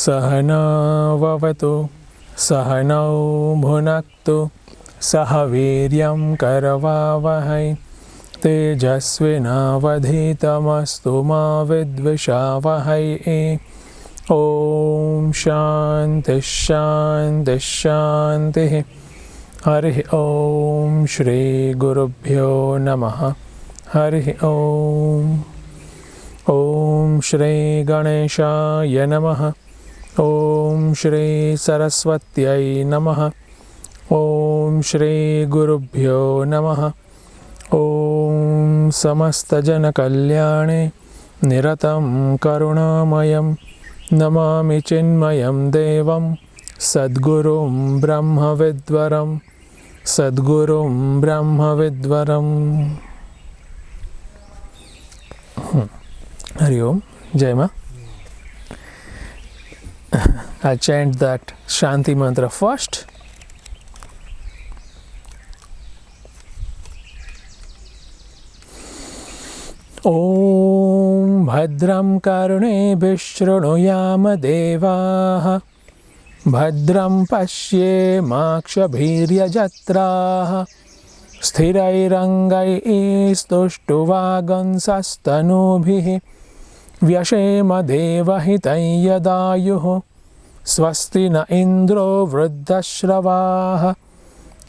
Sahana vavatu sahanau bhunaktu sahaviryam karavavahai tejasvinavadhitamastu ma vidvishavahai. Om Shanti Shanti Shanti. Hari Om Shri Gurubhyo Namaha. Hari Om. Om Shri Ganeshaya Namaha. Om Shri Saraswatyai Namaha. Om Shri Gurubhyo Namaha. Om Samasta Jana Kalyane Niratam Karunamayam Namami Chinmayam Devam Sadgurum Brahma Vidvaram Sadgurum Brahma Vidvaram. Hari Om. Jai Ma. I'll chant that Shanti mantra first. Om Bhadram Karune Vishrunuyama Devaha Bhadram Pashye Makshabhirya Jatraha Sthirairangai Istushtuvagansastanubhihi Vyashema Devahitayadayuho Swasti na Indro Vruddhashravaha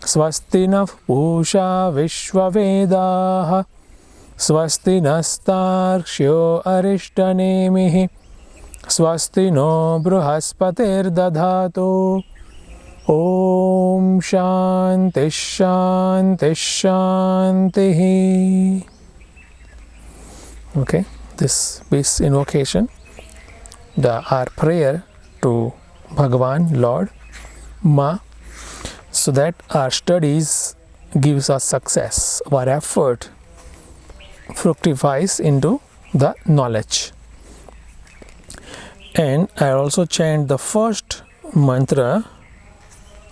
Swasti na Pusha Vishwavedaha Swasti nastarkshyo arishtanemihi Swasti no bruhaspatir dadhato. Om Shanti Shanti Shanti. Okay, this peace invocation, our prayer to Bhagavan, Lord, Ma, so that our studies gives us success, our effort fructifies into the knowledge. And I also chant the first mantra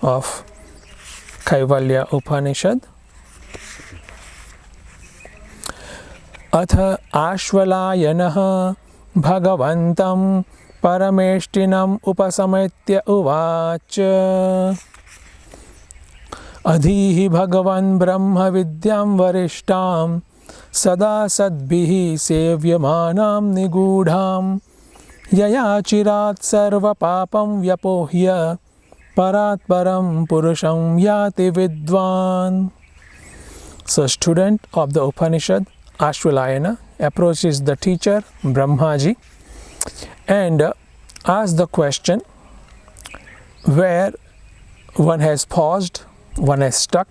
of Kaivalya Upanishad. Atha Ashvalayanaha Bhagavantam Parameshtinam Upasametya Uvacha Adhihi Bhagavan Brahma Vidyam Varishtam Sada Sadbhihi Sevyamanam Nigudham Yaya Chirat Sarva Papam Vyapohya Parat Param Purusham Yati Vidwan. So, student of the Upanishad, Ashvalayana, approaches the teacher, Brahmaji, and asks the question where one has paused, one has stuck.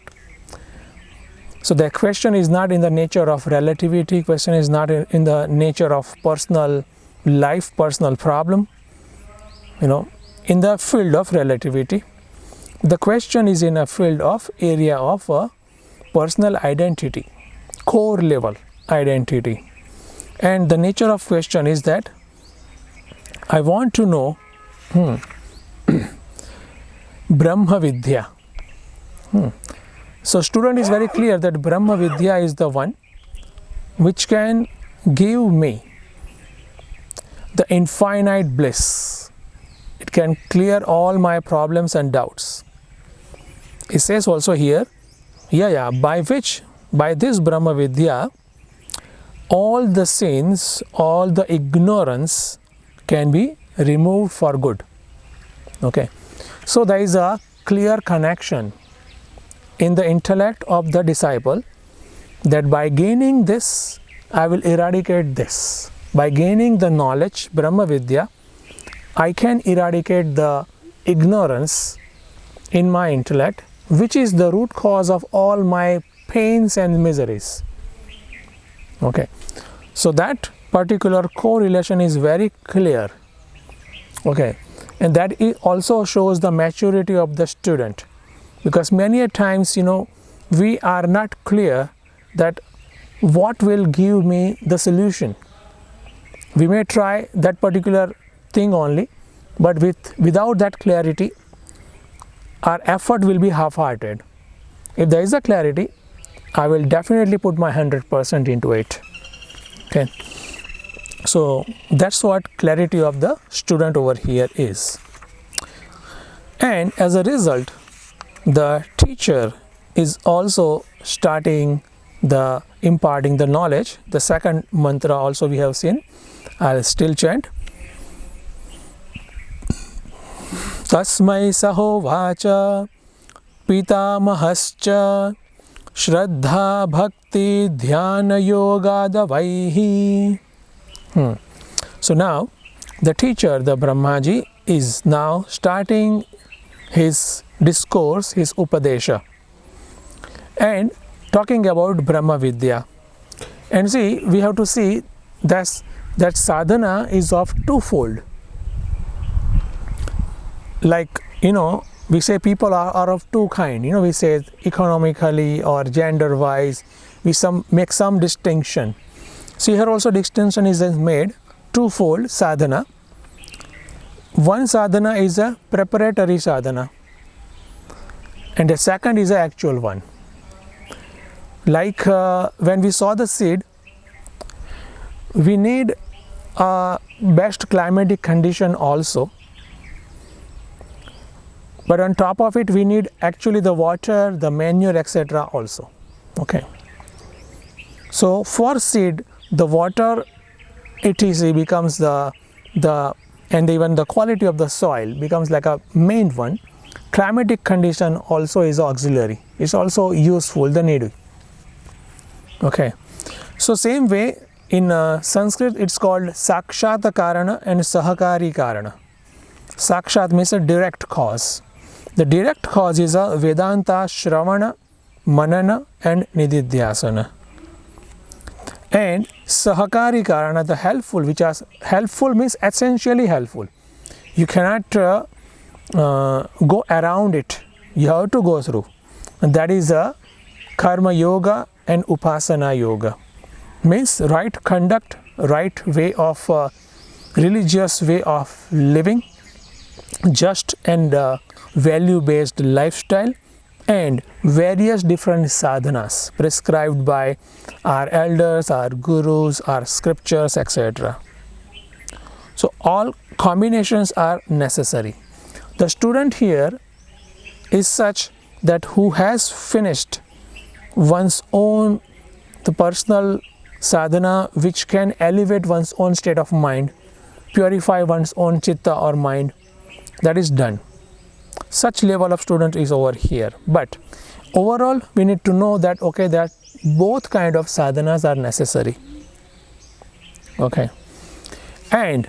So, the question is not in the nature of relativity, question is not in the nature of personal life, personal problem, in the field of relativity. The question is in a field of area of personal identity, core level identity. And the nature of question is that I want to know Brahma Vidya. So student is very clear that Brahma Vidya is the one which can give me the infinite bliss. It can clear all my problems and doubts. It says also here, by this Brahma Vidya, all the sins, all the ignorance can be removed for good. Okay. So there is a clear connection in the intellect of the disciple that by gaining this I will eradicate this. By gaining the knowledge, Brahma Vidya, I can eradicate the ignorance in my intellect, which is the root cause of all my pains and miseries. Okay, so that particular correlation is very clear. Okay, and that also shows the maturity of the student, because many a times, we are not clear that what will give me the solution. We may try that particular thing only, but without that clarity, our effort will be half-hearted. If there is a clarity, I will definitely put my 100% into it. Okay, so that's what clarity of the student over here is. And as a result, the teacher is also starting the imparting the knowledge. The second mantra also we have seen. I'll still chant. Tasmai sahovacha pitamahascha shraddha bhakti dhyana yogadavaihi. So now the teacher, the Brahmaji, is now starting his discourse, his upadesha, and talking about Brahma Vidya. And see, we have to see that sadhana is of twofold. Like, we say people are of two kind. We say economically or gender wise, we make some distinction. See, here also distinction is made, twofold sadhana. One sadhana is a preparatory sadhana, and the second is an actual one. Like when we saw the seed, we need a best climatic condition also, but on top of it we need actually the water, the manure, etc. also. Okay, so for seed, the water etc. becomes the and even the quality of the soil becomes like a main one. Climatic condition also is auxiliary, it's also useful, the need. Okay, so same way in Sanskrit it's called sakshat karana and sahakari karana. Sakshat means a direct cause. The direct cause is a Vedanta Shravana, Manana and Nididhyasana. And Sahakari Karana, the helpful, which is helpful means essentially helpful. You cannot go around it, you have to go through. And that is a Karma Yoga and Upasana Yoga. Means right conduct, right way of religious way of living, just and value-based lifestyle, and various different sadhanas prescribed by our elders, our gurus, our scriptures, etc. So all combinations are necessary. The student here is such that who has finished one's own the personal sadhana, which can elevate one's own state of mind, purify one's own chitta or mind, that is done. Such level of student is over here. But overall we need to know that that both kind of sadhanas are necessary. Okay, and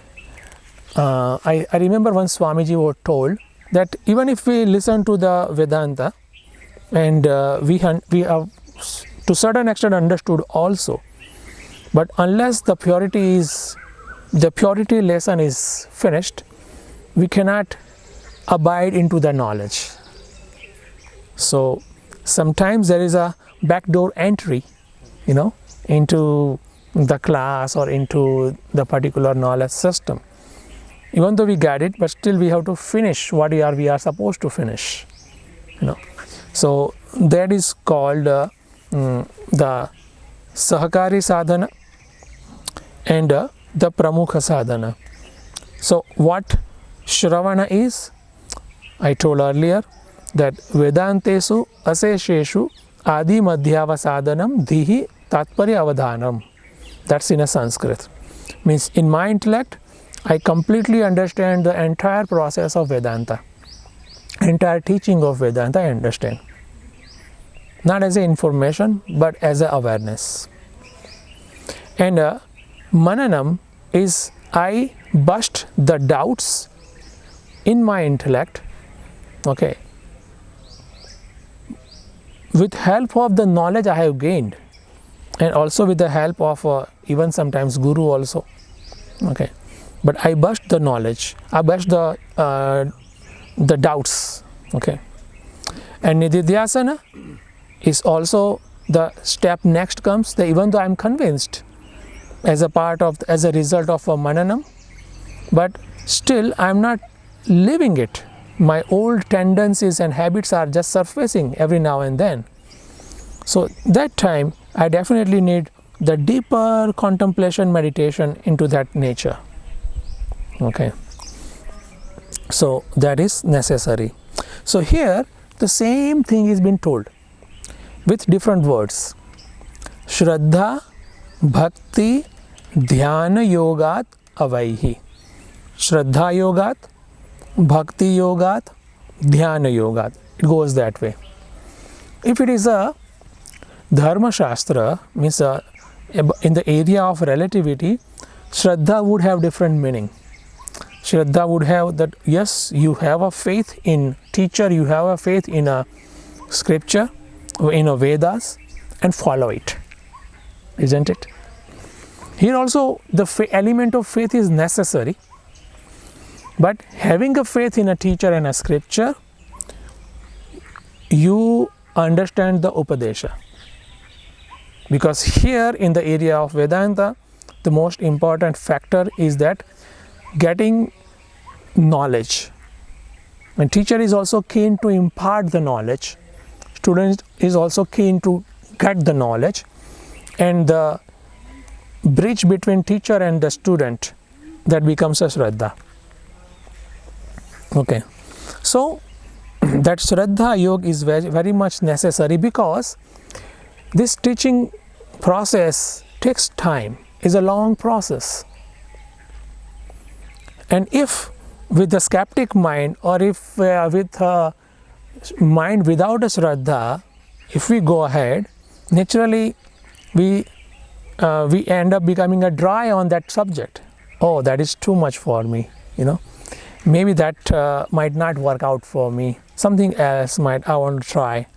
I remember once Swamiji was told that even if we listen to the Vedanta and we have to certain extent understood also, but unless the purity lesson is finished, we cannot abide into the knowledge. So sometimes there is a backdoor entry, into the class or into the particular knowledge system. Even though we get it, but still we have to finish what we are supposed to finish. So that is called the Sahakari sadhana and the Pramukha sadhana. So what Shravana is, I told earlier that Vedantesu asesheshu adi madhyava sadhanam dhihi tatparya avadhanam. That's in a Sanskrit. Means in my intellect, I completely understand the entire process of Vedanta. Entire teaching of Vedanta I understand. Not as a information, but as a awareness. And mananam is I bust the doubts in my intellect, okay, with help of the knowledge I have gained, and also with the help of even sometimes guru also, okay. But I bust the knowledge, I bust the doubts, okay. And nididhyasana is also the step next comes, that even though I am convinced as a part of, as a result of a mananam, but still I am not living it. My old tendencies and habits are just surfacing every now and then. So that time I definitely need the deeper contemplation, meditation into that nature, okay. So that is necessary. So here the same thing is being told with different words. Shraddha, Bhakti, Dhyana Yogat Avaihi. Shraddha Yogat, Bhakti Yogat, Dhyana Yogat. It goes that way. If it is a Dharma Shastra, means in the area of relativity, Shraddha would have different meaning. Shraddha would have that, yes, you have a faith in teacher, you have a faith in a scripture, in a Vedas, and follow it, isn't it? Here also the element of faith is necessary, but having a faith in a teacher and a scripture, you understand the Upadesha. Because here in the area of Vedanta, the most important factor is that getting knowledge. When teacher is also keen to impart the knowledge, student is also keen to get the knowledge, and the bridge between teacher and the student, that becomes a Shraddha. Okay, so that Shraddha Yoga is very, very much necessary, because this teaching process takes time, is a long process. And if with the skeptic mind, or if with a mind without a Shraddha, if we go ahead, naturally we end up becoming a dry on that subject. Oh, that is too much for me, you know. Maybe that might not work out for me. Something else I want to try.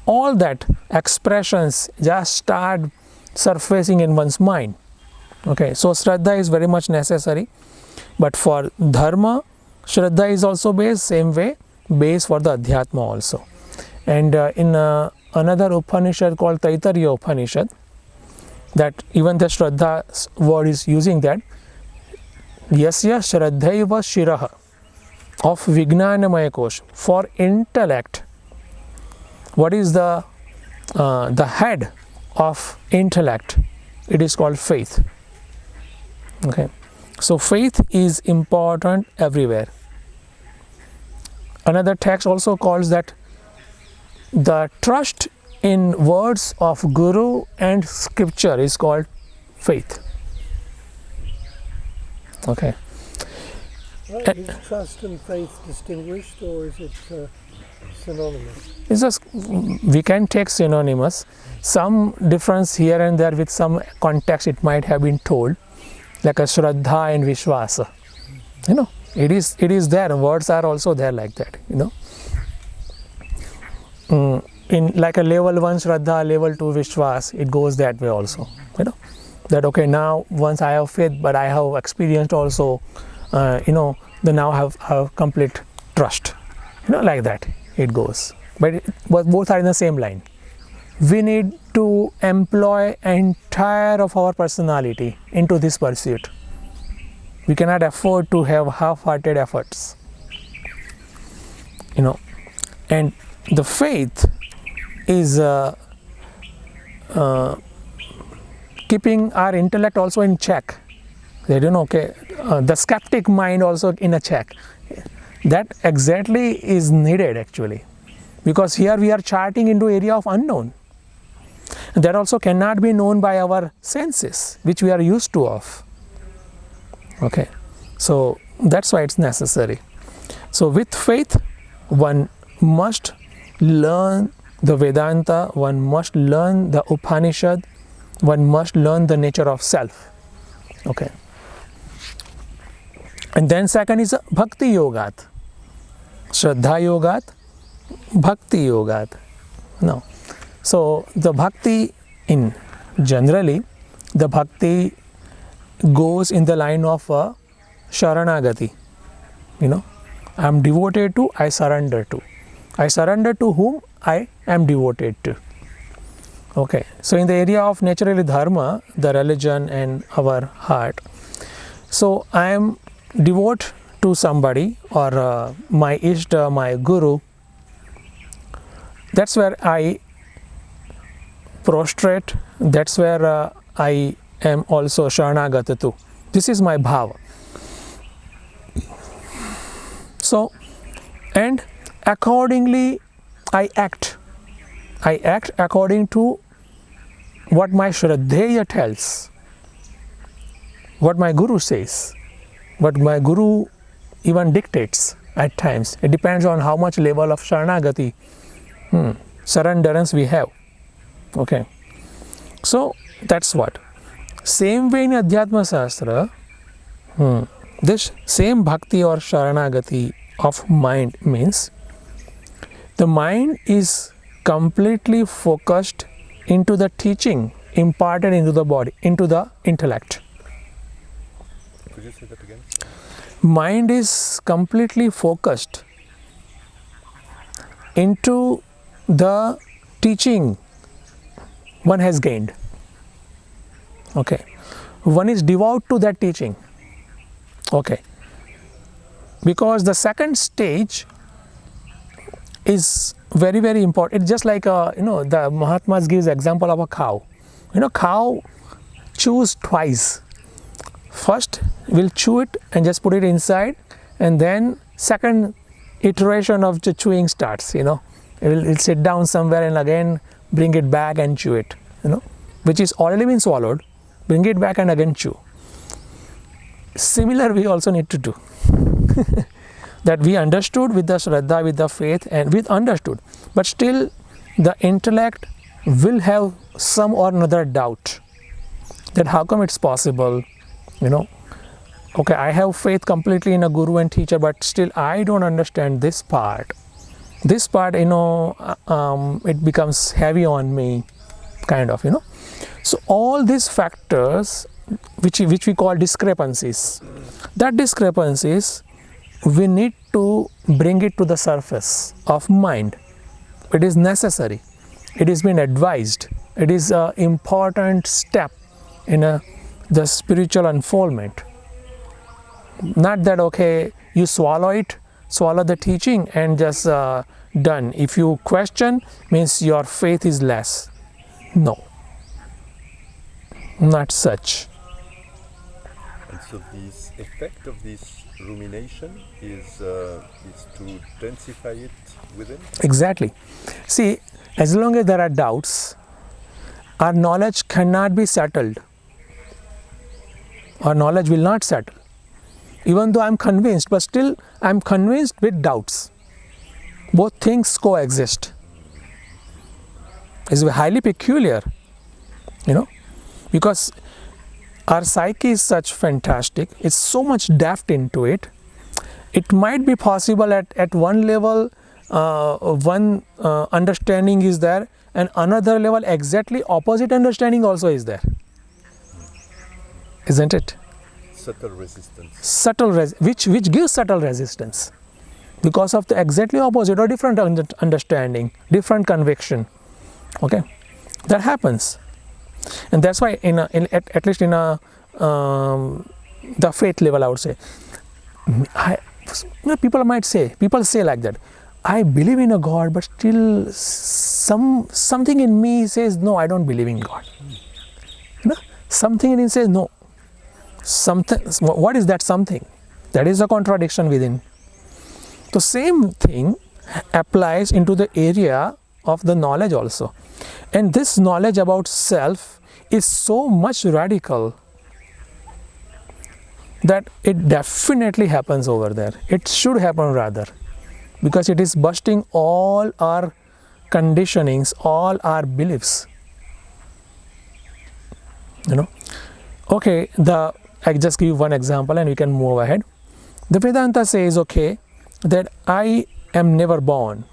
All that expressions just start surfacing in one's mind. Okay, so Shraddha is very much necessary. But for Dharma, Shraddha is also base, same way, base for the Adhyatma also. And in another Upanishad called Taittiriya Upanishad, that even the Shraddha word is using that, Yasya Shraddhaiva Shiraha, of Vijnanamaya Kosh, for intellect. What is the head of intellect? It is called faith. Okay, so faith is important everywhere. Another text also calls that the trust in words of Guru and scripture is called faith. Okay. Is trust and faith distinguished, or is it synonymous? It's just, we can take synonymous. Some difference here and there with some context it might have been told, like a Shraddha and Vishwasa. You know, it is there. Words are also there like that. You know, in like a level 1 Shraddha, level 2 Vishwas, it goes that way also. You know, that okay, now once I have faith, but I have experienced also. You know, then now have complete trust. You know, like that it goes. But both are in the same line. We need to employ entire of our personality into this pursuit. We cannot afford to have half-hearted efforts. You know, and the faith is keeping our intellect also in check. They don't know, okay, the skeptic mind also in a check. That exactly is needed actually, because here we are charting into area of unknown. That also cannot be known by our senses, which we are used to of. Okay, so that's why it's necessary. So with faith, one must learn the Vedanta, one must learn the Upanishad, one must learn the nature of self. Okay. And then second is Bhakti Yogat. Shraddha Yogat, Bhakti Yogat. No. So the Bhakti generally, the Bhakti goes in the line of Sharanagati. I am devoted to, I surrender to. I surrender to whom I am devoted to. Okay. So in the area of naturally dharma, the religion and our heart. So I am devote to somebody or my Ishta, my Guru. That's where I prostrate. That's where I am also Sharanagata too. This is my bhava. So, and accordingly I act. I act according to what my Shraddheya tells, what my Guru says, what my Guru even dictates at times. It depends on how much level of Sharanagati, surrenderance we have. Okay. So that's what. Same way in Adhyatma Shastra, this same bhakti or Sharanagati of mind means the mind is completely focused into the teaching imparted into the body, into the intellect. Could you say that again? Mind is completely focused into the teaching one has gained. Okay. One is devout to that teaching. Okay. Because the second stage is very, very important. It's just like, the Mahatmas gives example of a cow. Cow chews twice. First, we'll chew it and just put it inside, and then second iteration of the chewing starts, It'll sit down somewhere and again bring it back and chew it, which is already been swallowed, bring it back and again chew. Similar we also need to do. That we understood with the Shraddha, with the faith, and with understood. But still the intellect will have some or another doubt that how come it's possible, Okay, I have faith completely in a Guru and teacher, but still I don't understand this part. This part, it becomes heavy on me, kind of, So all these factors, which we call discrepancies, that discrepancies, we need to bring it to the surface of mind. It is necessary. It has been advised. It is an important step in the spiritual unfoldment. Not that, okay, you swallow the teaching and just done. If you question, means your faith is less. No, not such. And so this effect of this rumination is to densify it within? Exactly. See, as long as there are doubts, our knowledge cannot be settled. Our knowledge will not settle. Even though I am convinced, but still I am convinced with doubts. Both things coexist. It's highly peculiar, because our psyche is such fantastic. It's so much depth into it. It might be possible at one level, one understanding is there, and another level exactly opposite understanding also is there. Isn't it? Subtle resistance. Which gives subtle resistance because of the exactly opposite or different understanding, different conviction. Okay, that happens, and that's why at least in the faith level, I would say, people say like that. I believe in a God, but still something in me says no, I don't believe in God. Something in me says no. Something. What is that something? That is a contradiction within. The same thing applies into the area of the knowledge also. And this knowledge about self is so much radical that it definitely happens over there. It should happen rather, because it is busting all our conditionings, all our beliefs. Okay, I just give you one example and we can move ahead. The Vedanta says, okay, that I am never born.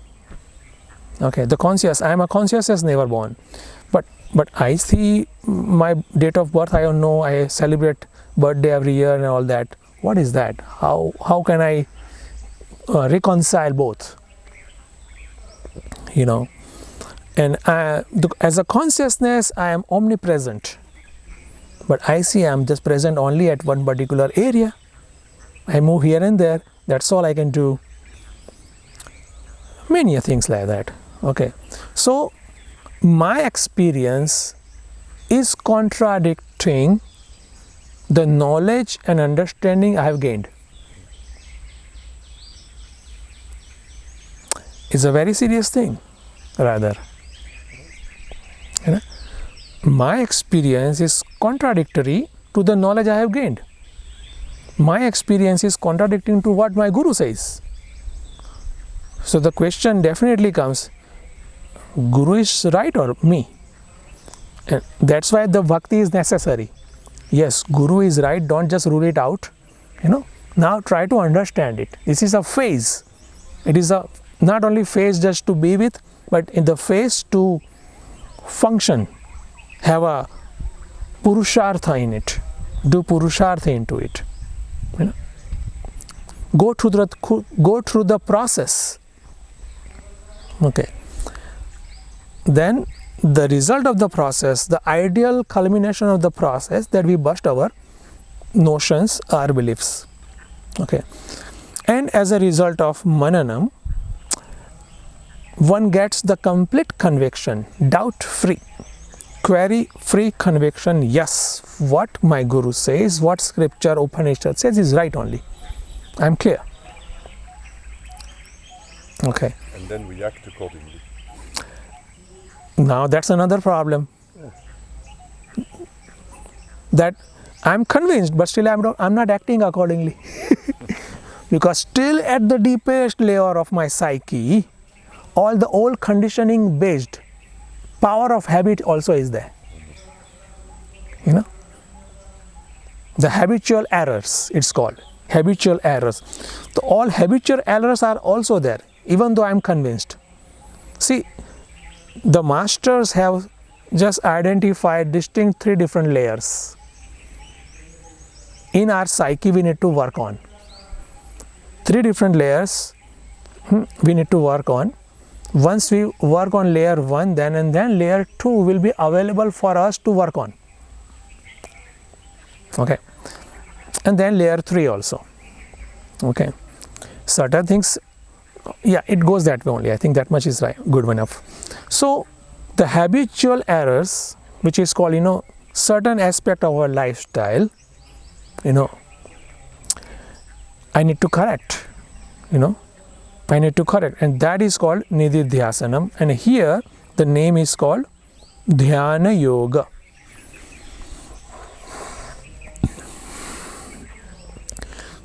Okay, I am a consciousness never born. But I see my date of birth, I don't know, I celebrate birthday every year and all that. What is that? How can I reconcile both? And as a consciousness, I am omnipresent. But I see I am just present only at one particular area. I move here and there. That's all I can do. Many things like that. Okay. So, my experience is contradicting the knowledge and understanding I have gained. It's a very serious thing, rather. My experience is contradictory to the knowledge I have gained. My experience is contradicting to what my Guru says. So the question definitely comes, Guru is right or me? And that's why the bhakti is necessary. Yes, Guru is right, don't just rule it out. Now try to understand it. This is a phase. It is a not only phase just to be with, but in the phase to function, have a purushartha in it, do purushartha into it. Go through the process. Okay. Then the result of the process, the ideal culmination of the process, that we bust our notions, our beliefs. Okay. And as a result of mananam, one gets the complete conviction, doubt-free, query-free conviction. Yes, what my Guru says, what scripture, Upanishad says is right only. I am clear. Okay. And then we act accordingly. Now that's another problem. That I'm convinced, but still I'm not acting accordingly. Because still at the deepest layer of my psyche, all the old conditioning based power of habit also is there. The habitual errors, it's called. Habitual errors. So all habitual errors are also there, even though I'm convinced. See, the masters have just identified distinct 3 different layers. In our psyche, we need to work on. 3 different layers we need to work on. Once we work on layer 1, then layer 2 will be available for us to work on. Okay. And then layer 3 also. Okay. Certain things, yeah, it goes that way only. I think that much is right, good enough. So, the habitual errors, which is called, certain aspect of our lifestyle, I need to correct, I need to correct, and that is called nididhyasanam, and here the name is called dhyana yoga.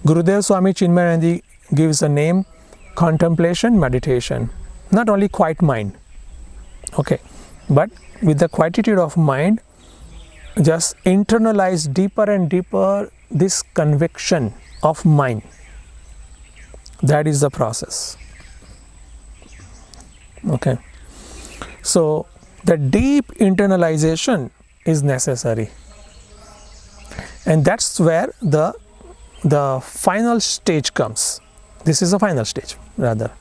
Gurudev Swami Chinmaya gives a name, contemplation, meditation. Not only quiet mind, okay, but with the quietude of mind, just internalize deeper and deeper this conviction of mind. That is the process. Okay. So the deep internalization is necessary, and that's where the final stage comes. This is the final stage, rather.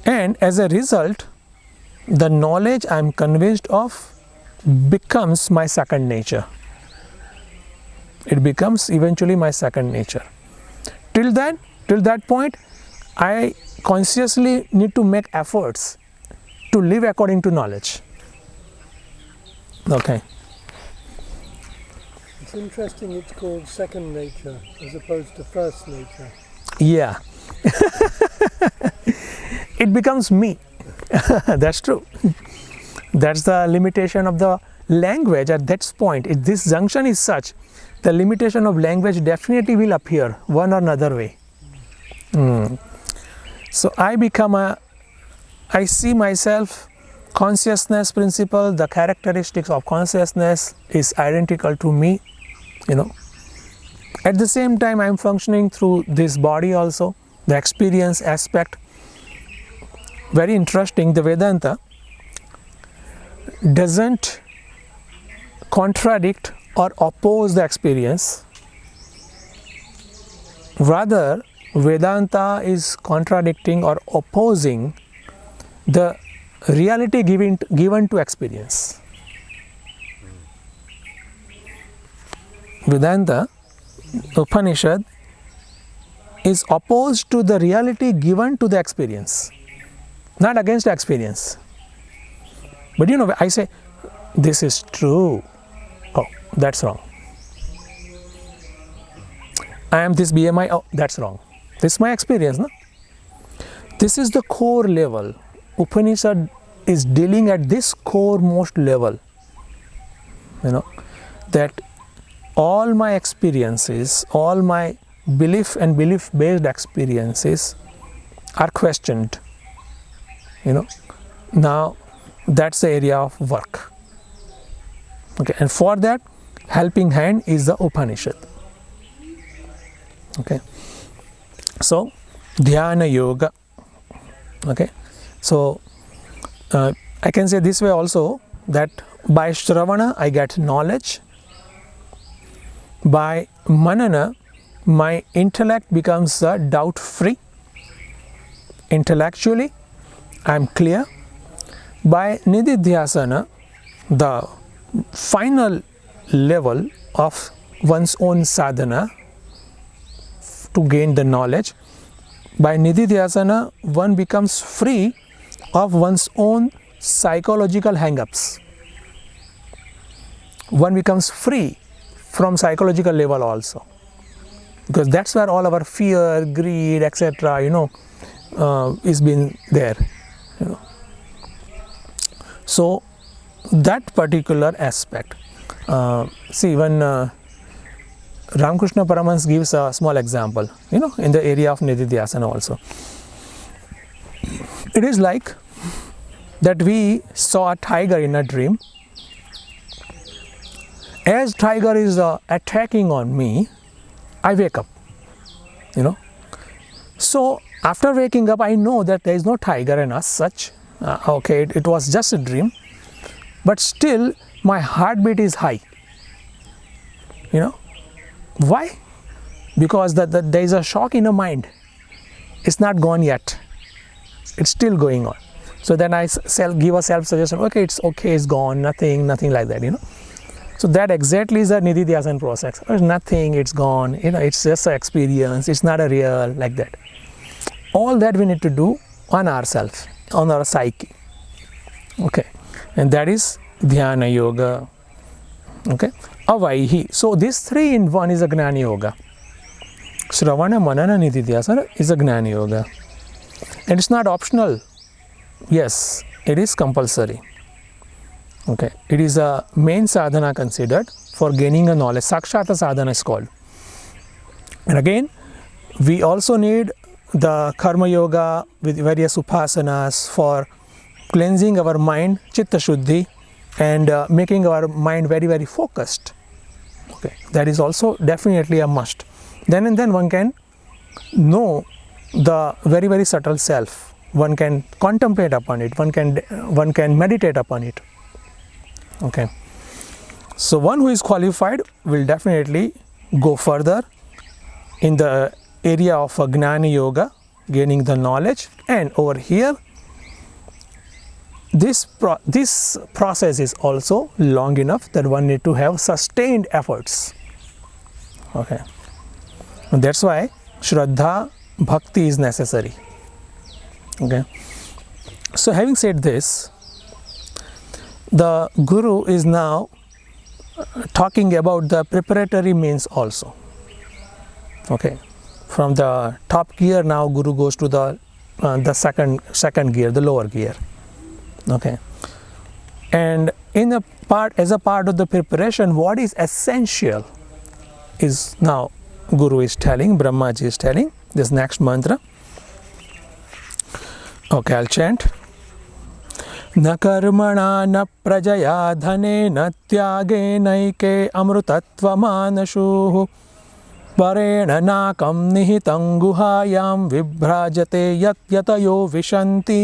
And as a result, the knowledge I am convinced of becomes my second nature. It becomes eventually my second nature. Till that point, I consciously need to make efforts to live according to knowledge. Okay. It's interesting it's called second nature as opposed to first nature. Yeah. It becomes me. That's true. That's the limitation of the language at that point. If this junction is such, the limitation of language definitely will appear one or another way. So I see myself consciousness principle, the characteristics of consciousness is identical to me, At the same time, I am functioning through this body also, the experience aspect. Very interesting, the Vedanta doesn't contradict or oppose the experience. Rather, Vedanta is contradicting or opposing the reality given to experience. Vedanta, Upanishad, is opposed to the reality given to the experience, not against the experience. But I say, this is true. Oh, that's wrong. I am this BMI. Oh, that's wrong. This is my experience, no? This is the core level. Upanishad is dealing at this core most level. That all my experiences, all my belief and belief-based experiences are questioned. Now that's the area of work. Okay, and for that, helping hand is the Upanishad. Okay, so Dhyana Yoga. Okay, so I can say this way also, that by Shravana I get knowledge, by Manana my intellect becomes doubt free. Intellectually I am clear. By Nididhyasana, the final level of one's own sadhana to gain the knowledge, by Nididhyasana one becomes free of one's own psychological hang-ups. One becomes free from psychological level also, because that's where all our fear, greed, etc. Is been there. So that particular aspect. See, when Ramakrishna Paramahansa gives a small example, in the area of Nididhyasana also. It is like that we saw a tiger in a dream. As tiger is attacking on me, I wake up, So after waking up, I know that there is no tiger in us such. Okay, it was just a dream, but still my heartbeat is high. Why? Because there is a shock in the mind. It's not gone yet. It's still going on. So then I give a self-suggestion. Okay, it's gone. Nothing like that. So that exactly is the Nididhyasana process. It's nothing. It's gone. It's just an experience. It's not a real like that. All that we need to do on ourselves, on our psyche. Okay, and that is Dhyana Yoga. Okay, Avaihi. So this 3 in 1 is a Gnana Yoga. Shravana, Manana, Nididhyasana is a Gnana Yoga. And it's not optional. Yes, it is compulsory. Okay, it is a main sadhana considered for gaining a knowledge. Sakshata sadhana is called. And again, we also need the Karma Yoga with various upasanas for cleansing our mind, Chitta Shuddhi, and making our mind very, very focused. Okay, that is also definitely a must. Then and then one can know the very, very subtle self. One can contemplate upon it. One can meditate upon it. Okay. So one who is qualified will definitely go further in the area of Gnana Yoga, gaining the knowledge. And over here, this process is also long enough that one need to have sustained efforts. Okay. And that's why Shraddha, Bhakti is necessary. Okay. So having said this, the Guru is now talking about the preparatory means also. Okay. From the top gear now Guru goes to the second gear, the lower gear. Okay. And as a part of the preparation, what is essential is now Guru is telling, Brahmaji is telling this next mantra. Okay, I'll chant. न कर्मणा न प्रजया धनेन त्यागेनैके अमृतत्वमानशुः परेण नाकं निहितं गुहायां विभ्राजते यत् यतयो विशन्ति.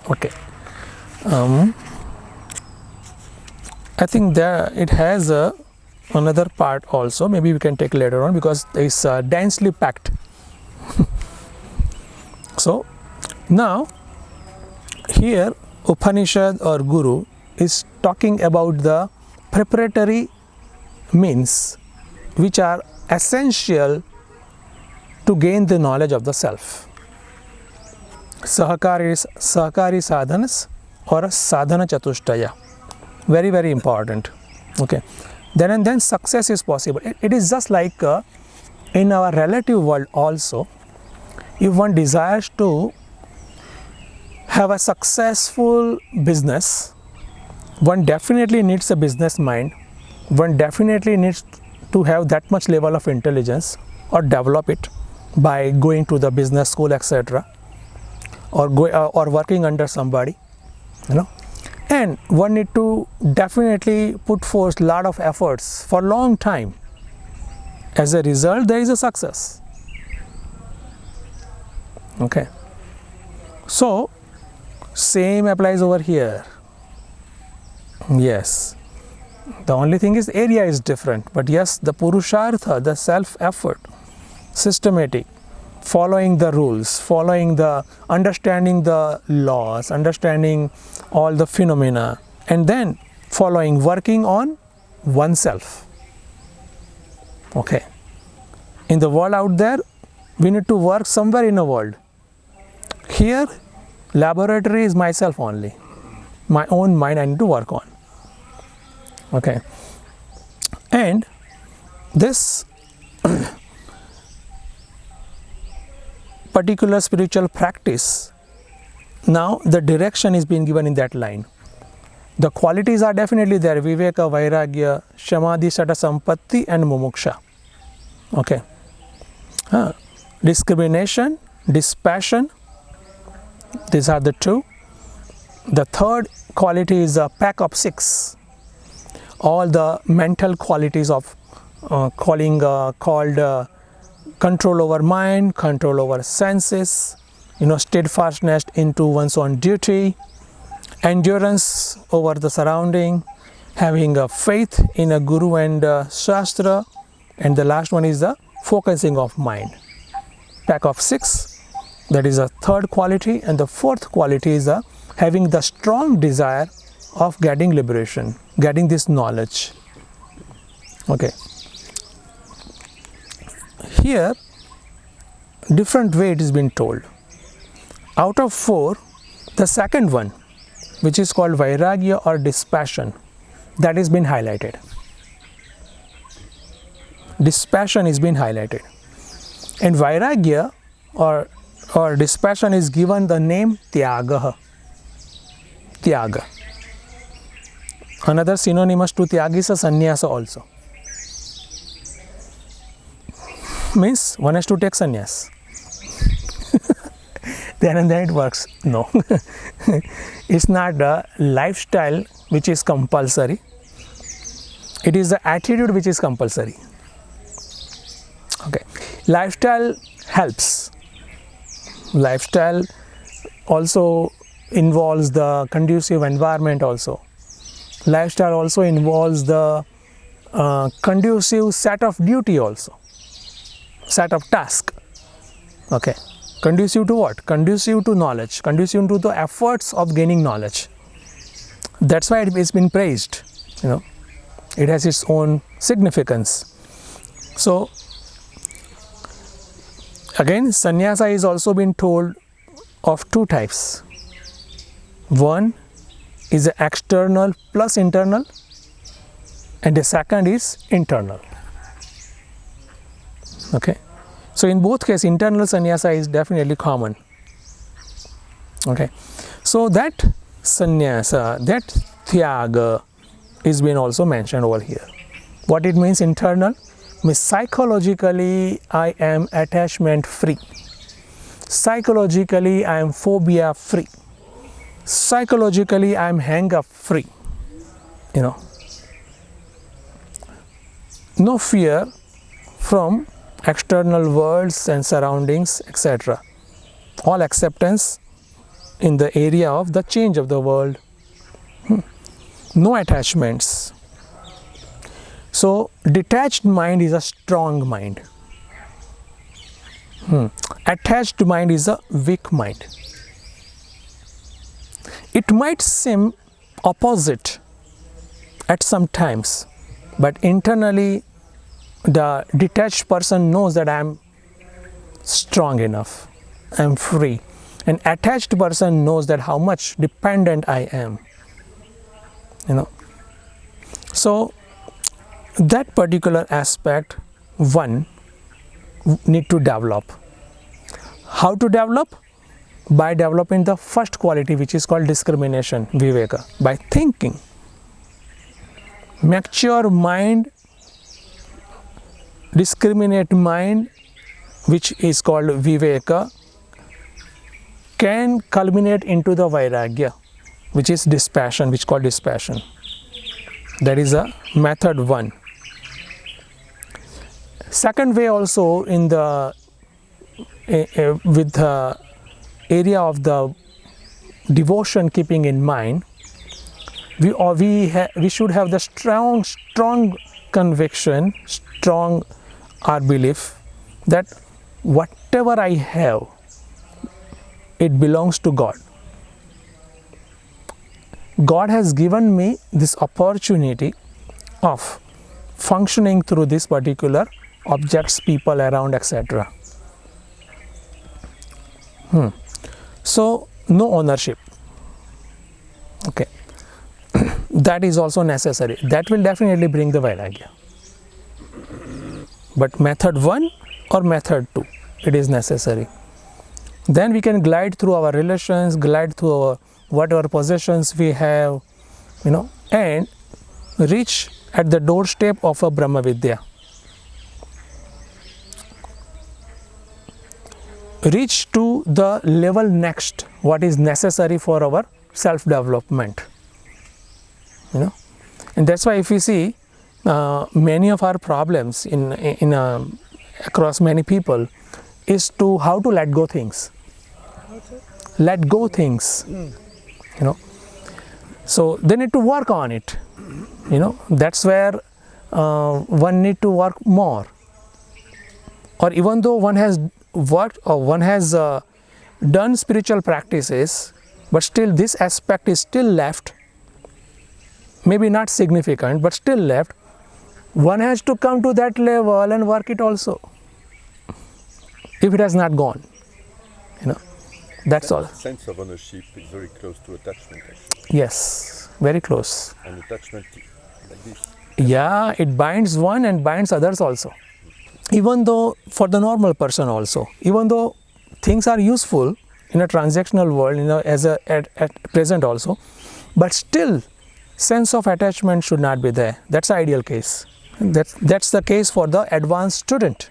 Okay. I think that it has another part also. Maybe we can take later on because it's densely packed. So now here Upanishad or Guru is talking about the preparatory means which are essential to gain the knowledge of the self. Sahakari sadhanas or sadhana chatushtaya. Very, very important. Okay. Then and then success is possible. It is just like in our relative world also. If one desires to have a successful business, one definitely needs a business mind. One definitely needs to have that much level of intelligence or develop it by going to the business school, etc. or working under somebody, you know. And one need to definitely put forth a lot of efforts for a long time. As a result, there is a success. Okay. So, same applies over here. Yes. The only thing is area is different. But yes, the purushartha, the self-effort, systematic, following the rules, understanding the laws, understanding all the phenomena, and then working on oneself. Okay. In the world out there, we need to work somewhere in the world. Here, laboratory is myself only. My own mind I need to work on. Okay. And this particular spiritual practice, now the direction is being given in that line. The qualities are definitely there: viveka, vairagya, samadhi, sata, sampatti and mumuksha. Okay. Discrimination, dispassion, these are the two. The third quality is a pack of 6. All the mental qualities of called control over mind, control over senses, steadfastness into one's own duty, endurance over the surrounding, having a faith in a guru and shastra, and the last one is the focusing of mind. Pack of 6, that is a third quality, and the fourth quality is having the strong desire of getting liberation, getting this knowledge. Okay. Here, different way it is been told. Out of 4, the second one, which is called vairagya or dispassion, that has been highlighted. Dispassion is been highlighted. And vairagya or dispassion is given the name tyagaha. Tyaga. Another synonymous to tyaga is a sannyasa also. Means one has to take sannyas. Then and then it works. No. It's not a lifestyle which is compulsory. It is the attitude which is compulsory. Okay. Lifestyle helps. Lifestyle also involves the conducive environment also. Lifestyle also involves the conducive set of duty also. Set of task. Okay. Conducive to what? Conducive to knowledge. Conducive to the efforts of gaining knowledge. That's why it has been praised. It has its own significance. So, again, sannyasa is also been told of 2 types. One is the external plus internal, and the second is internal. Okay. So in both cases, internal sannyasa is definitely common. Okay. So that sannyasa, that tyaga is being also mentioned over here. What it means internal? Means psychologically I am attachment free. Psychologically, I am phobia free. Psychologically, I am hang up free. No fear from external worlds and surroundings, etc. All acceptance in the area of the change of the world. No attachments. So, detached mind is a strong mind. Attached mind is a weak mind. It might seem opposite at some times, but internally the detached person knows that I am strong enough, I am free. An attached person knows that how much dependent I am. So that particular aspect one need to develop. How to develop? By developing the first quality, which is called discrimination, viveka, by thinking. Mature mind, discriminate mind, which is called viveka, can culminate into the vairagya, which is dispassion, which is called dispassion. That is a method one. Second way also in the with the area of the devotion keeping in mind, we should have the strong conviction, strong our belief that whatever I have, it belongs to God. God has given me this opportunity of functioning through this particular objects, people around, etc. So, no ownership. Okay. That is also necessary. That will definitely bring the vairagya. But method 1 or method 2, it is necessary. Then we can glide through our relations, glide through our whatever possessions we have, and reach at the doorstep of a Brahma Vidya. Reach to the level next, what is necessary for our self-development. And that's why if we see many of our problems across many people is to how to let go things. Let go things. So they need to work on it. That's where one need to work more. Or even though one has worked or one has done spiritual practices, but still this aspect is still left, maybe not significant, but still left, one has to come to that level and work it also, if it has not gone. That's all. Sense of ownership is very close to attachment, actually. Yes, very close. And attachment like this. Yeah, it binds one and binds others also. Even though for the normal person also, even though things are useful in a transactional world, as at present also, but still sense of attachment should not be there. That's the ideal case. That's the case for the advanced student.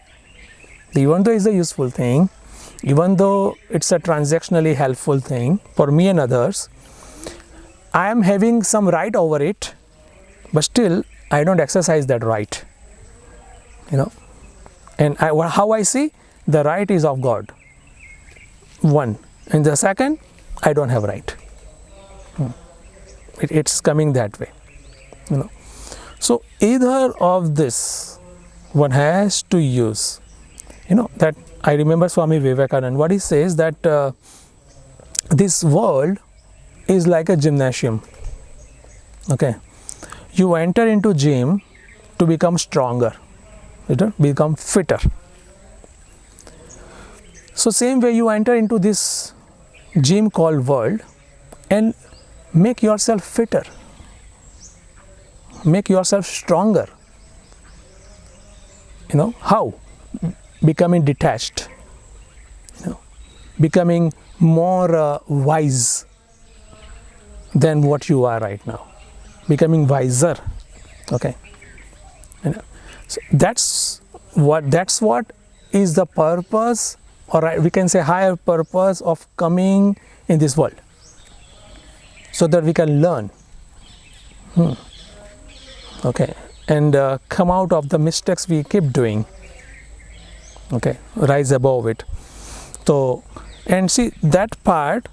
Even though it's a useful thing, even though it's a transactionally helpful thing for me and others, I am having some right over it, but still I don't exercise that right. And how I see, the right is of God. One. And the second, I don't have right. It's coming that way. So either of this one has to use. That I remember Swami Vivekananda, what he says that this world is like a gymnasium. Okay. You enter into gym to become stronger, become fitter. So same way you enter into this gym called world and make yourself fitter, make yourself stronger. How? Becoming detached, becoming more wise than what you are right now, becoming wiser. Okay. So that's what is the purpose or we can say higher purpose of coming in this world, so that we can learn, okay, and come out of the mistakes we keep doing, okay, rise above it. So, and see, that part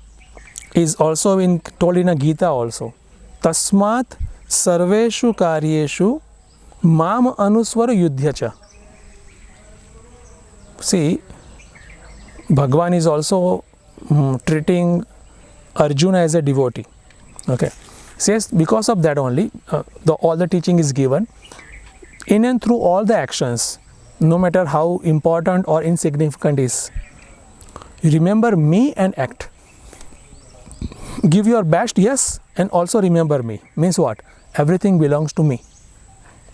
is also told in a Gita also. Tasmat sarveshu karyeshu mam anuswara yudhyacha. See, Bhagwan is also treating Arjuna as a devotee. Okay, says because of that only all the teaching is given in and through all the actions, no matter how important or insignificant is. Remember me and act. Give your best, yes, and also remember me. Means what? Everything belongs to me.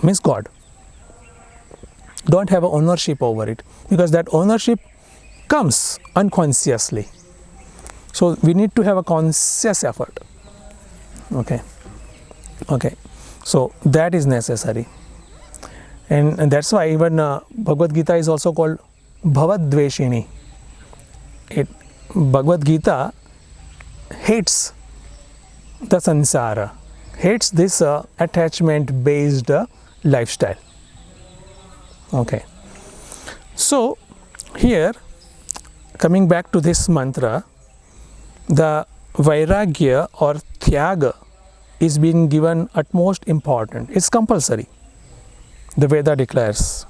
Means God. Don't have a ownership over it, because that ownership comes unconsciously. So we need to have a conscious effort. Okay. So that is necessary, and that's why even Bhagavad Gita is also called Bhavadveshini. Bhagavad Gita hates the sansara, hates this attachment based lifestyle. Okay, so here, coming back to this mantra, the vairagya or tyaga is being given utmost important. It's compulsory, the Veda declares,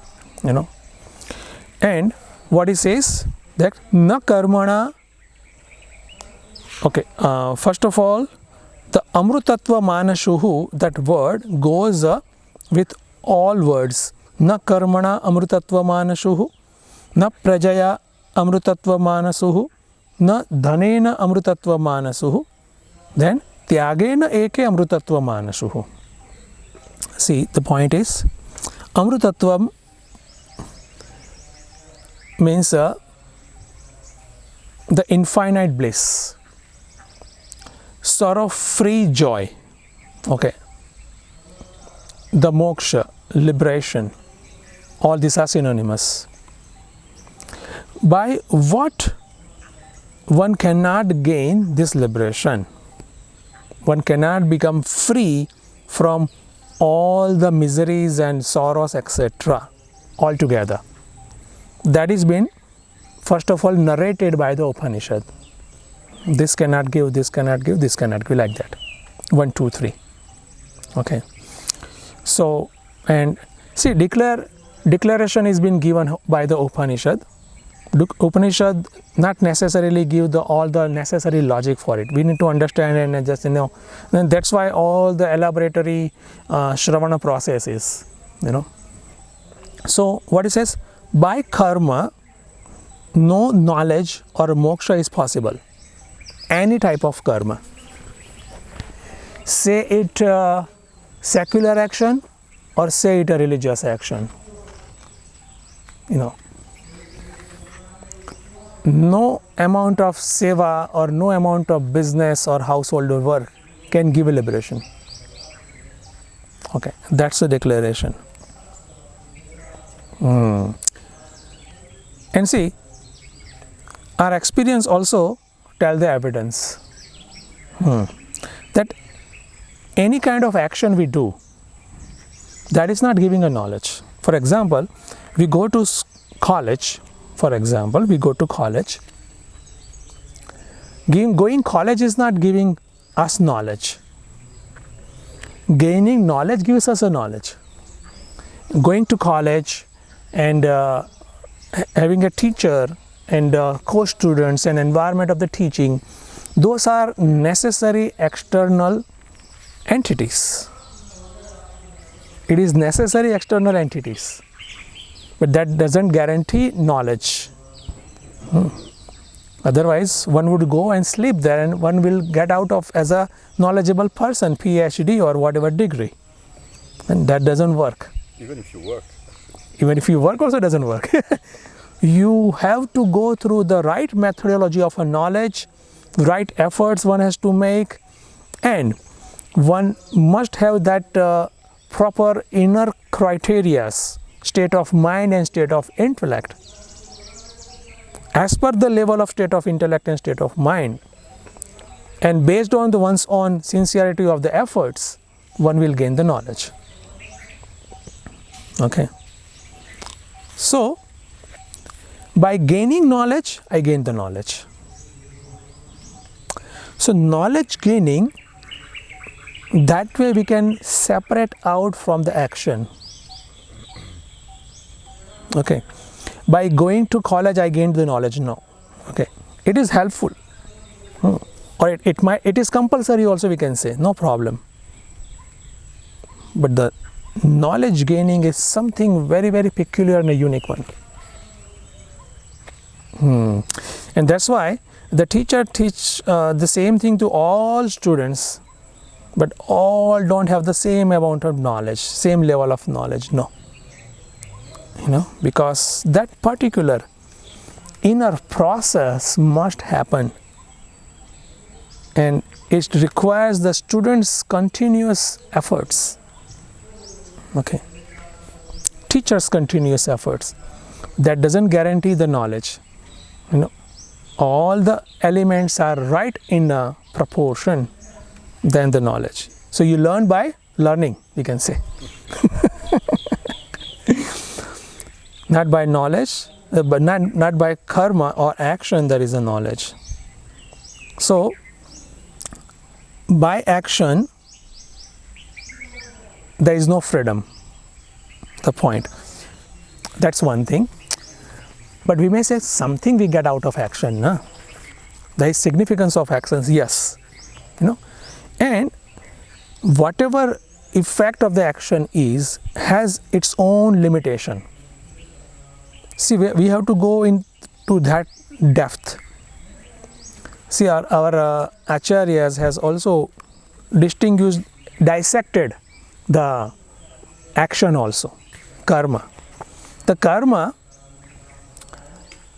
and what it says, that na karmana. Okay, first of all, the amrutatva manashuhu, that word goes with all words. Na karmana amrutatva manashuhu, na prajaya amrutatva manasuhu, na dhanena amrutatva manasuhu, then tyagena eke amrutatva manasuhu. See, the point is, amrutatvam means the infinite bliss, sorrow-free joy, okay, the moksha, liberation, all these are synonymous. By what one cannot gain this liberation? One cannot become free from all the miseries and sorrows, etc. altogether. That is been, first of all, narrated by the Upanishad. This cannot give, this cannot give, this cannot give, like that. 1, 2, 3. Okay. So, and see, declaration is being given by the Upanishad. Upanishad not necessarily give all the necessary logic for it. We need to understand and just, and that's why all the elaboratory Shravana process is, So, what it says, by karma, no knowledge or moksha is possible. Any type of karma. Say it secular action or say it a religious action. No amount of seva or no amount of business or household work can give a liberation. Okay, that's the declaration. And see, our experience also tell the evidence that any kind of action we do, that is not giving a knowledge. For example, we go to college. Going college is not giving us knowledge. Gaining knowledge gives us a knowledge. Going to college and having a teacher and co-students and environment of the teaching, those are necessary external entities. It is necessary external entities, but that doesn't guarantee knowledge. Otherwise, one would go and sleep there and one will get out of as a knowledgeable person, PhD or whatever degree. And that doesn't work. Even if you work. Even if you work also doesn't work. You have to go through the right methodology of a knowledge, right efforts one has to make, and one must have that proper inner criteria, state of mind and state of intellect. as per the level of state of intellect and state of mind, and based on the one's own sincerity of the efforts, one will gain the knowledge. Okay. So, by gaining knowledge, I gain the knowledge. So, knowledge gaining, that way we can separate out from the action. Okay. By going to college, I gained the knowledge. No. Okay. It is helpful. Or it is compulsory also, we can say. No problem. But the knowledge gaining is something very, very peculiar and a unique one. And that's why the teacher teach the same thing to all students, but all don't have the same amount of knowledge, same level of knowledge. No. Because that particular inner process must happen, and it requires the students' continuous efforts. Okay. Teachers' continuous efforts. That doesn't guarantee the knowledge. All the elements are right in a proportion than the knowledge. So you learn by learning, we can say. Not by knowledge, but not by karma or action there is a knowledge. So, by action, there is no freedom. The point. That's one thing. But we may say something we get out of action. No? There is significance of actions, yes. And whatever effect of the action is, has its own limitation. See, we have to go into that depth. See, our acharyas has also dissected the action also, karma. The karma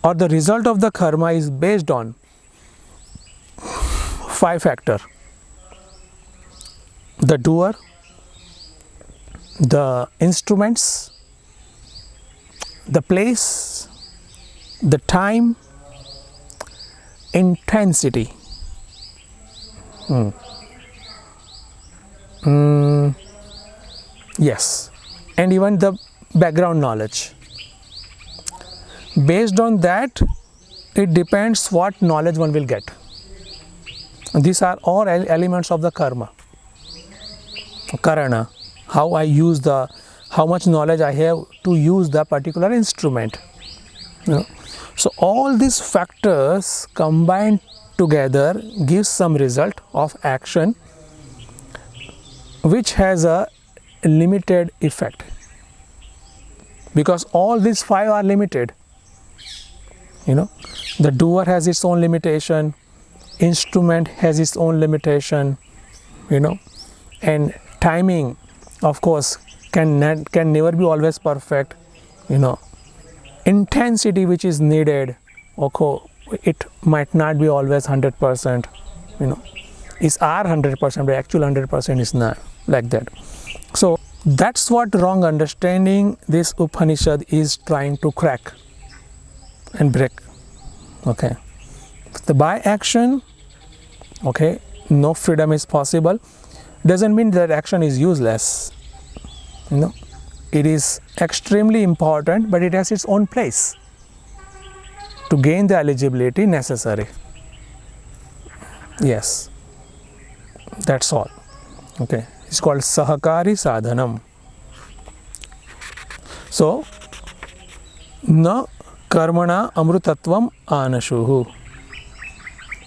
or the result of the karma is based on 5 factors. The doer, the instruments, the place, the time, intensity. Yes, and even the background knowledge. Based on that, it depends what knowledge one will get. These are all elements of the karma. Karana, how much knowledge I have to use the particular instrument. So all these factors combined together gives some result of action which has a limited effect, because all these 5 are limited. The doer has its own limitation, instrument has its own limitation, and timing, of course, can never be always perfect. Intensity which is needed, okay, it might not be always 100%. Is our 100%, but actual 100% is not like that. So that's what wrong understanding this Upanishad is trying to crack and break. Okay, the by action, okay, no freedom is possible. Doesn't mean that action is useless. It is extremely important, but it has its own place to gain the eligibility necessary. Yes, that's all. Okay, it's called Sahakari Sadhanam. So, na karmana amrutatvam anashuhu.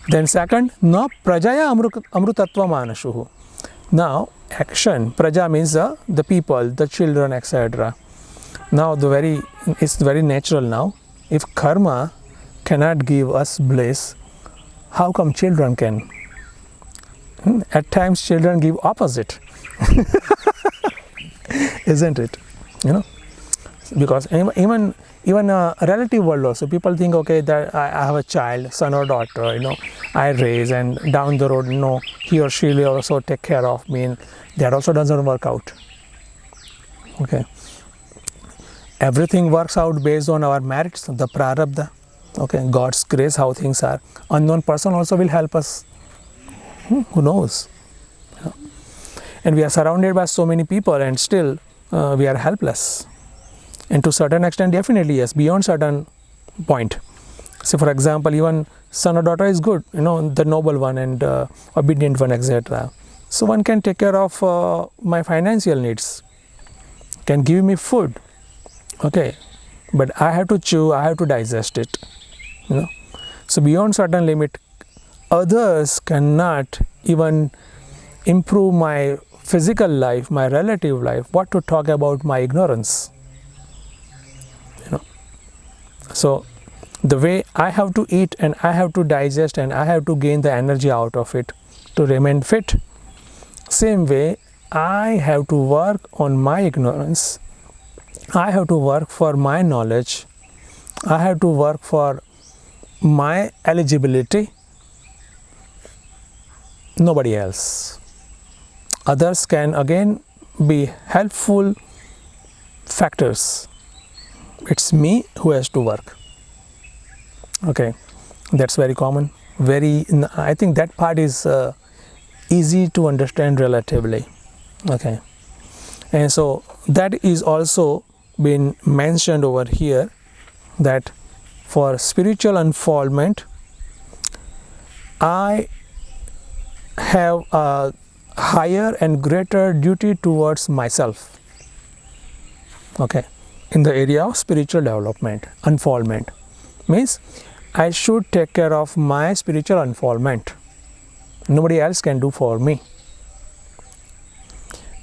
Then second, na prajaya amrutatvam anashuhu. Now, action, praja means the people, the children, etc. Now, it's very natural now. If karma cannot give us bliss, how come children can? At times, children give opposite, isn't it? Because even a relative world also, people think, okay, that I have a child, son or daughter, I raise, and down the road, he or she will also take care of me, and that also doesn't work out. Okay, everything works out based on our merits, the prarabdha. Okay, God's grace, how things are. Unknown person also will help us. Who knows? Yeah. And we are surrounded by so many people and still we are helpless. And to certain extent, definitely yes, beyond certain point. So for example, even son or daughter is good, the noble one and obedient one, etc. So one can take care of my financial needs, can give me food, okay, but I have to chew, I have to digest it, So beyond certain limit, others cannot even improve my physical life, my relative life, what to talk about my ignorance, So the way I have to eat and I have to digest and I have to gain the energy out of it to remain fit, same way I have to work on my ignorance, I have to work for my knowledge, I have to work for my eligibility, nobody else. Others can again be helpful factors. It's me who has to work. Okay, that's very common. I think that part is easy to understand relatively. Okay, and so that is also been mentioned over here, that for spiritual unfoldment, I have a higher and greater duty towards myself. Okay, in the area of spiritual development, unfoldment, means I should take care of my spiritual unfoldment. Nobody else can do for me.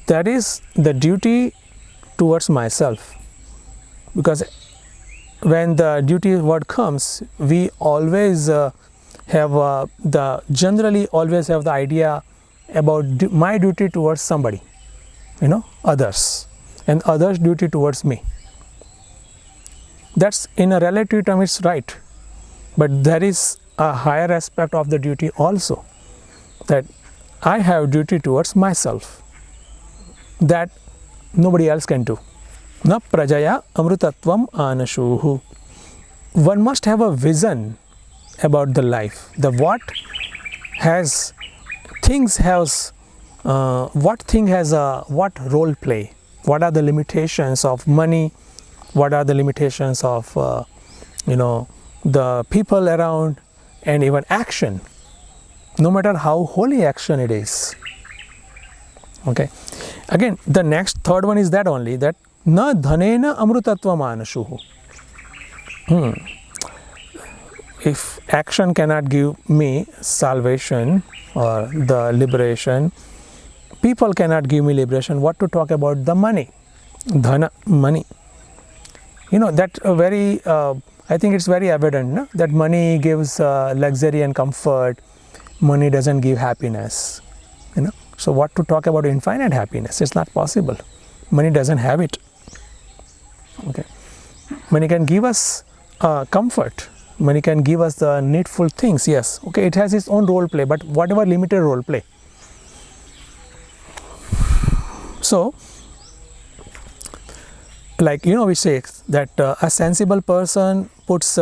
That is the duty towards myself. Because when the duty word comes, we always generally always have the idea about my duty towards somebody, others, and others' duty towards me. That's in a relative term, it's right. But there is a higher aspect of the duty also, that I have duty towards myself, that nobody else can do. Na prajaya amrutatvam anashuhu. One must have a vision about the life, what thing has what role play, what are the limitations of money, what are the limitations of the people around, and even action, no matter how holy action it is. Okay, again the third one is that only, that na dhanena amrutatvam anashuhu. If action cannot give me salvation or the liberation, people cannot give me liberation, what to talk about the money, dhana, money. That very I think it's very evident, no? That money gives luxury and comfort, money doesn't give happiness. So what to talk about infinite happiness? It's not possible. Money doesn't have it. Okay, money can give us comfort, money can give us the needful things, yes, okay, it has its own role play, but whatever limited role play. So like we say that a sensible person puts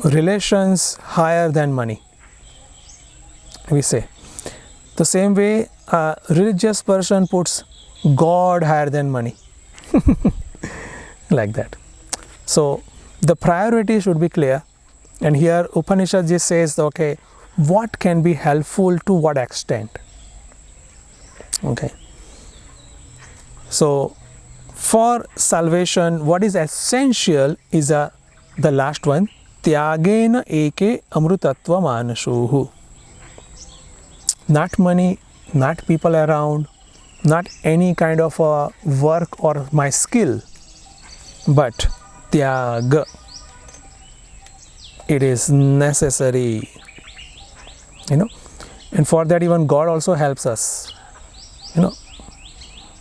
relations higher than money, we say. The same way a religious person puts God higher than money. Like that. So the priority should be clear, and here Upanishad just says, okay, what can be helpful to what extent. Okay, so for salvation, what is essential is the last one, tyagena eke amrutatvam anashuhu. Not money, not people around, not any kind of work or my skill, but tyaga. It is necessary, and for that even God also helps us.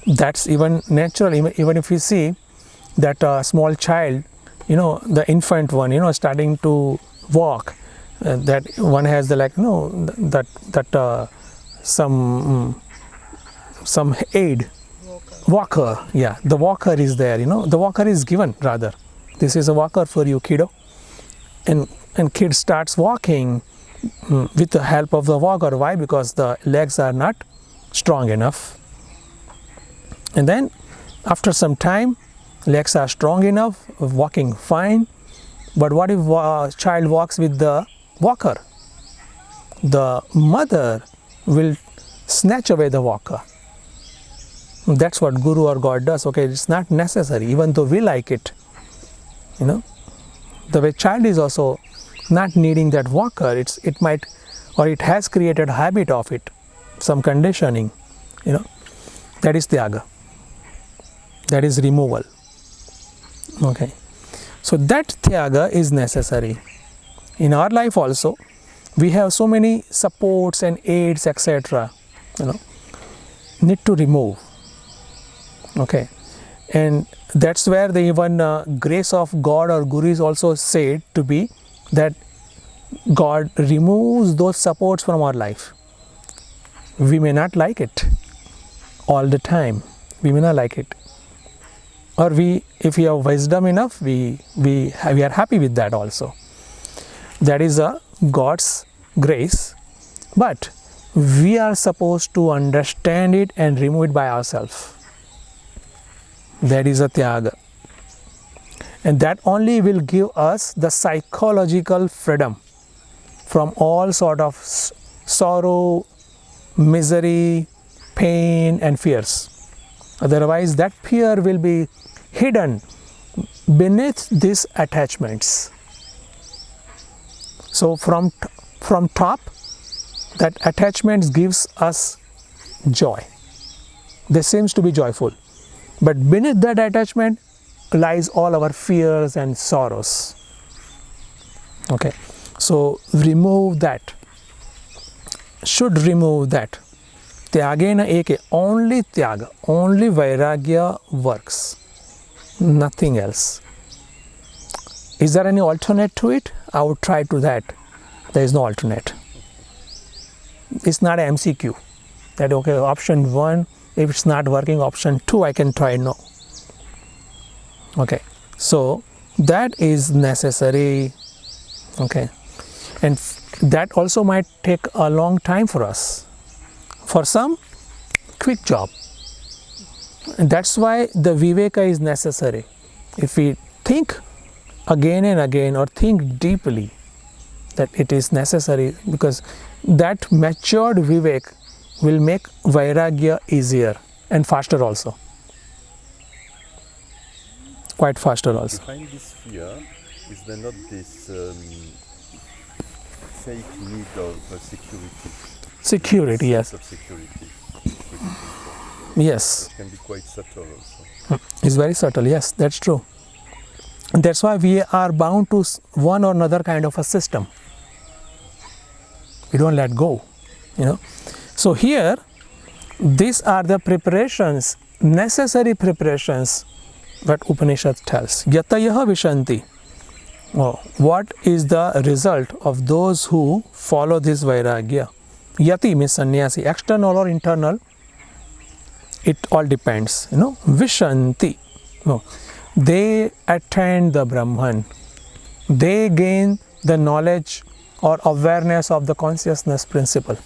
That's even natural. Even if we see that small child, the infant one, starting to walk, that one has the some aid, walker. Yeah, the walker is there. The walker is given rather. This is a walker for you, kiddo. and kid starts walking with the help of the walker. Why? Because the legs are not strong enough. And then after some time, legs are strong enough, walking fine. But what if a child walks with the walker? The mother will snatch away the walker. That's what Guru or God does. Okay, it's not necessary, even though we like it. You know, the way child is also not needing that walker. It might, or it has created a habit of it, some conditioning. You know, that is tyaga. That is removal. Okay, so that tyaga is necessary. In our life also, we have so many supports and aids, etc. You know, need to remove. Okay, and that's where the even grace of God or Guru is also said to be that God removes those supports from our life. We may not like it all the time. We may not like it. Or if we have wisdom enough, we are happy with that also. That is a God's grace. But we are supposed to understand it and remove it by ourselves. That is a tyaga. And that only will give us the psychological freedom from all sort of sorrow, misery, pain and fears. Otherwise, that fear will be hidden beneath these attachments. So from top, that attachment gives us joy. They seems to be joyful. But beneath that attachment lies all our fears and sorrows. Okay, so remove that. Should remove that. Tyagena eke, only tyaga, only vairagya works. Nothing else. Is there any alternate to it? I would try to that. There is no alternate. It's not an MCQ. That okay, option 1, if it's not working, option 2 I can try. No. Okay, so that is necessary. Okay, and that also might take a long time for us. For some, quick job. And that's why the viveka is necessary. If we think again and again or think deeply, that it is necessary, because that matured vivek will make vairagya easier and faster also. Quite faster also. Behind this fear, is there not this fake need of security? Security, yes. Of security. Yes. It can be quite subtle also. It's very subtle, yes, that's true. And that's why we are bound to one or another kind of a system. We don't let go, you know. So here, these are the preparations, necessary preparations that Upanishad tells. Yatayaha vishanti. Oh, what is the result of those who follow this vairagya? Yati means sannyasi, external or internal, it all depends, you know. Vishanti. No. They attain the Brahman. They gain the knowledge or awareness of the consciousness principle.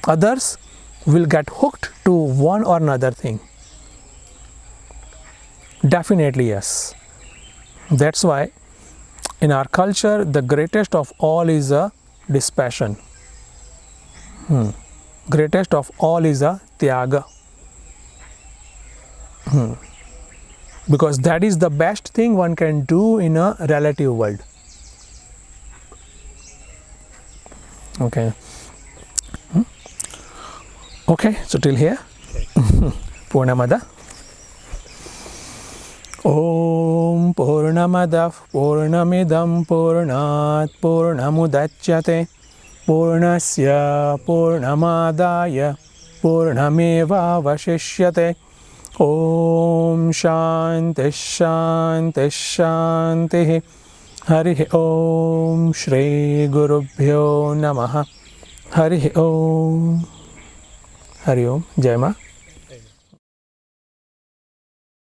Others will get hooked to one or another thing. Definitely yes. That's why in our culture the greatest of all is a dispassion. Greatest of all is a tyaga. Because that is the best thing one can do in a relative world. Okay. Okay, so till here. Purnamada. Om Purnamada Purnamidam Purnat Purnamudachyate Purnasya Purnamadaya Purnameva Vashishyate. Om Shanti Shanti Shanti. Hari Om Shri Gurubhyo Namaha. Hari Om. Hari Om. Jai Ma.